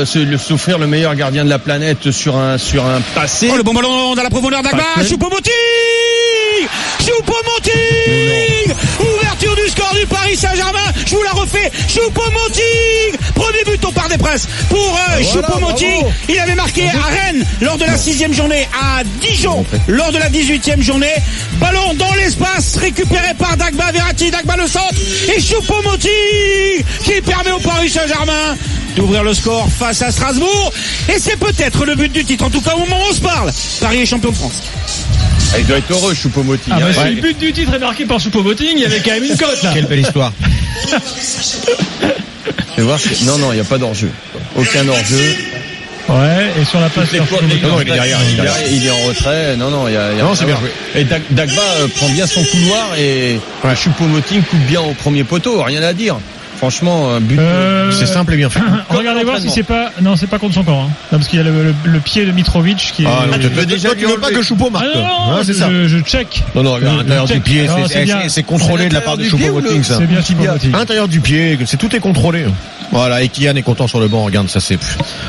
s'offrir le meilleur gardien de la planète sur un passé. Oh, le bon ballon dans la profondeur d'Agba. Choupo-Moting, ouverture du score du Paris Saint-Germain. Je vous la refais. Choupo-Moting, premier but au Parc des Princes pour Choupo-Moting. Il avait marqué à Rennes lors de la 6e journée, à Dijon lors de la 18e journée. Ballon dans l'espace récupéré par Dagba, Verratti, Dagba le centre et Choupo-Moting qui permet au Paris Saint-Germain d'ouvrir le score face à Strasbourg. Et c'est peut-être le but du titre. En tout cas, au moment où on se parle, Paris est champion de France. Il doit être heureux, Choupo-Moting. Si le but du titre est marqué par Choupo-Moting, il y avait quand même une cote là. Quelle belle histoire. Non, il n'y a pas d'enjeu. Aucun enjeu. Ouais, et sur la passe. Non, il est derrière. Il est en retrait. Non, c'est bien joué. Et Dagba prend bien son couloir et Choupo-Moting coupe bien au premier poteau. Rien à dire. Franchement, un but, c'est simple et bien fait. Regardez voir si c'est pas, non, c'est pas contre son corps, hein. Non, parce qu'il y a le pied de Mitrovic qui est. Tu veux pas que Choupo marque. Non, c'est ça. Je check. Non, à l'intérieur du pied, c'est contrôlé de la part de Choupo-Moting, ça. C'est bien Choupo-Moting. À l'intérieur du pied, tout est contrôlé. Voilà, et Kylian est content sur le banc, regarde, ça c'est,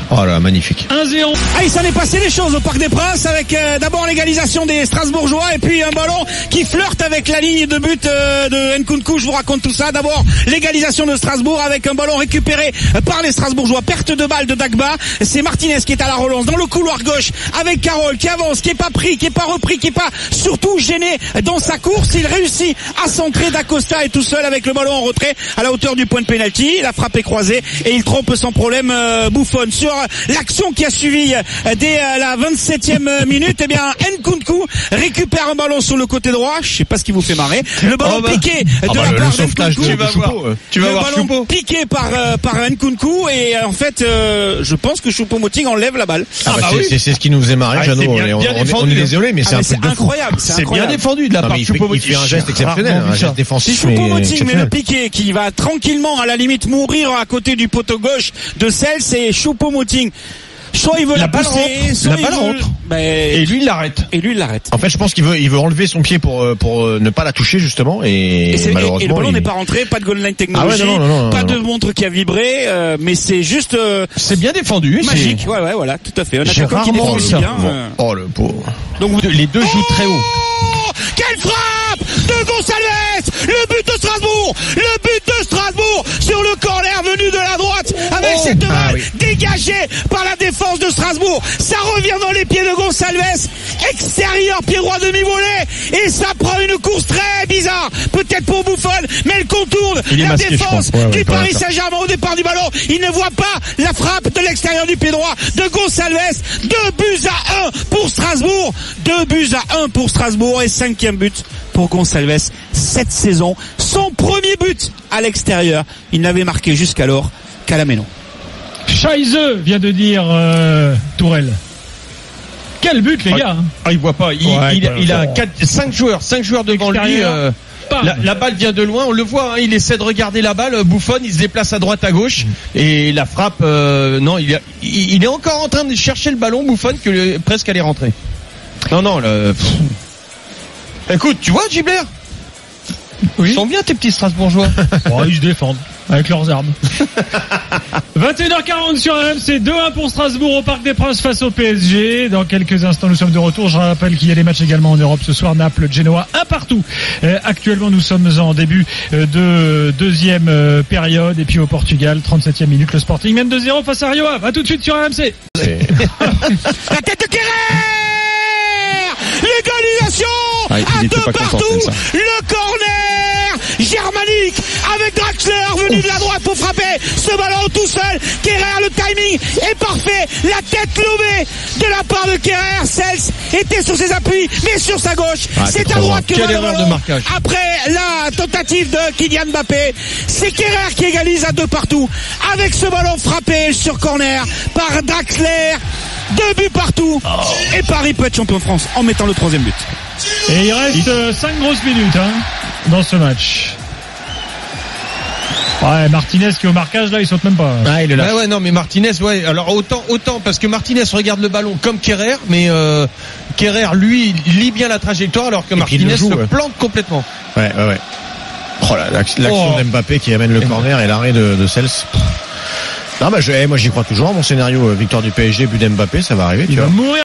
voilà, magnifique. 1-0. Ah, il s'en est passé des choses au Parc des Princes avec d'abord l'égalisation des Strasbourgeois et puis un ballon qui flirte avec la ligne de but de Nkunku. Je vous raconte tout ça. D'abord l'égalisation de Strasbourg avec un ballon récupéré par les Strasbourgeois. Perte de balle de Dagba. C'est Martinez qui est à la relance dans le couloir gauche avec Carroll qui avance, qui est pas pris, qui est pas repris, qui est pas surtout gêné dans sa course. Il réussit à centrer. D'Acosta est tout seul avec le ballon en retrait à la hauteur du point de pénalty. La frappe est croisée et il trompe sans problème Buffon. Sur l'action qui a suivi dès la 27e minute, eh bien Nkunku récupère un ballon sur le côté droit. Je sais pas ce qui vous fait marrer. Le ballon piqué de la part d'Nkunku. Tu vas voir Choupo. Piqué par Nkunku et en fait je pense que Choupo-Moting enlève la balle. C'est ce qui nous faisait marrer, Jeannot. On est désolé, mais c'est un truc incroyable. C'est bien défendu de la part de Choupo-Moting. Il fait un geste exceptionnel, un geste défensif. Choupo-Moting, mais le piqué qui va tranquillement à la limite mourir à côté du poteau gauche de Cels, c'est Choupo-Moting. Soit il veut la pousser, soit la balle rentre. Et lui il l'arrête. En fait, je pense qu'il veut enlever son pied pour ne pas la toucher justement et malheureusement. Et le ballon n'est pas rentré, pas de goal line technologie, pas de montre qui a vibré, mais c'est juste. C'est bien défendu. Magique. Ouais, voilà, tout à fait. Un attaquant qui défend aussi bien. Oh le pauvre. Donc les deux jouent très haut. Quelle frappe de Gonçalves! Le but de Strasbourg! Le but de Strasbourg sur le corner venu de la droite avec cette balle dégagée par la défense de Strasbourg. Ça revient dans les pieds de Gonçalves. Extérieur, pied droit demi-volée. Et ça prend une course très bizarre. Peut-être pour Buffon, mais elle contourne la défense du Paris Saint-Germain au départ du ballon. Il ne voit pas la frappe de l'extérieur du pied droit de Gonçalves. 2-1 pour Strasbourg. 2-1 pour Strasbourg et 5e but pour Gonçalves cette saison. Son premier but à l'extérieur. Il n'avait marqué jusqu'alors qu'à la Ménon. Scheisse vient de dire Tourelle. Quel but les gars. Il voit pas. Il a 5 joueurs devant lui. La balle vient de loin, on le voit, il essaie de regarder la balle. Buffon, il se déplace à droite, à gauche, et la frappe. Non, il est encore en train de chercher le ballon, Buffon, que presque allait rentrer. Non. Écoute, tu vois, Gibler, ils sont bien tes petits Strasbourgeois. Ils se défendent avec leurs armes. 21h40 sur RMC, 2-1 pour Strasbourg au Parc des Princes face au PSG. Dans quelques instants, nous sommes de retour. Je rappelle qu'il y a des matchs également en Europe ce soir. Naples, Genoa, 1-1. Actuellement, nous sommes en début de deuxième période. Et puis au Portugal, 37e minute, le Sporting mène 2-0 face à Rio Ave. À tout de suite sur RMC. La tête de Kerrer! L'égalisation à 2 partout. Le corner germanique avec Draxler venu de la droite pour frapper ce ballon tout seul. Kerrer, le timing est parfait. La tête levée de la part de Kerrer. Cels était sur ses appuis, mais sur sa gauche. C'est à droite que va le ballon. Après la tentative de Kylian Mbappé, c'est Kerrer qui égalise à 2 partout avec ce ballon frappé sur corner par Draxler. 2 buts partout. Et Paris peut être champion de France en mettant le 3e but. Et il reste 5 grosses minutes dans ce match. Martinez qui est au marquage là, il saute même pas. Il est là. Non, mais Martinez, alors autant parce que Martinez regarde le ballon comme Kerrer, mais Kerrer lui lit bien la trajectoire alors que Martinez se plante complètement. Ouais. L'action d'Mbappé qui amène le corner et l'arrêt de Cels. Non, moi j'y crois toujours. Mon scénario victoire du PSG, but d'Mbappé, ça va arriver. Tu vas mourir.